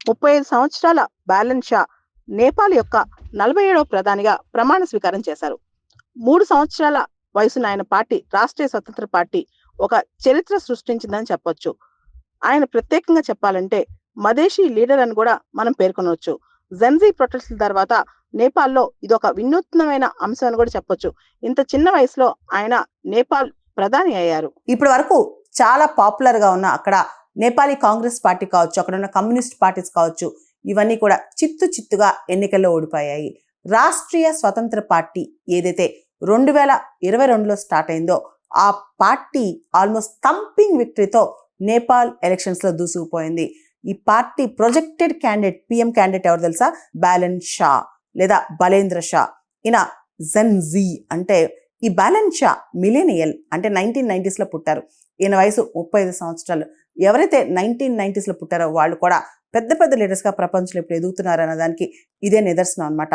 35 సంవత్సరాల బ్యాలెన్ షా నేపాల్ యొక్క 47వ ప్రధానిగా ప్రమాణ స్వీకారం చేశారు. 3 సంవత్సరాల వయసున ఆయన పార్టీ రాష్ట్రీయ స్వతంత్ర పార్టీ ఒక చరిత్ర సృష్టించిందని చెప్పొచ్చు. ఆయన ప్రత్యేకంగా చెప్పాలంటే మదేశీ లీడర్ అని కూడా మనం పేర్కొనవచ్చు. జెన్జీ ప్రొటెస్ట్ల తర్వాత నేపాల్లో ఇదొక వినూత్నమైన అంశం అని కూడా చెప్పొచ్చు. ఇంత చిన్న వయసులో ఆయన నేపాల్ ప్రధాని అయ్యారు. ఇప్పటి వరకు చాలా పాపులర్ గా ఉన్న అక్కడ నేపాలీ కాంగ్రెస్ పార్టీ కావచ్చు, అక్కడ ఉన్న కమ్యూనిస్ట్ పార్టీస్ కావచ్చు, ఇవన్నీ కూడా చిత్తుగా ఎన్నికల్లో ఓడిపోయాయి. రాష్ట్రీయ స్వతంత్ర పార్టీ ఏదైతే 2022లో స్టార్ట్ అయిందో ఆ పార్టీ ఆల్మోస్ట్ థంపింగ్ విక్టరీతో నేపాల్ ఎలక్షన్స్ లో దూసుకుపోయింది. ఈ party projected candidate PM candidate ఎవరు తెలుసా? బ్యాలెన్ షా లేదా బలేంద్ర షా. ఈయన జెన్జీ అంటే ఈ బ్యాలెన్ షా మిలీనియల్ అంటే 1990s లో పుట్టారు. ఈయన వయసు 35 సంవత్సరాలు. ఎవరైతే 1990s లో పుట్టారో వాళ్ళు కూడా పెద్ద లీడర్స్ గా ప్రపంచంలో ఇప్పుడు ఎదుగుతున్నారు అన్న దానికి ఇదే నిదర్శనం అనమాట.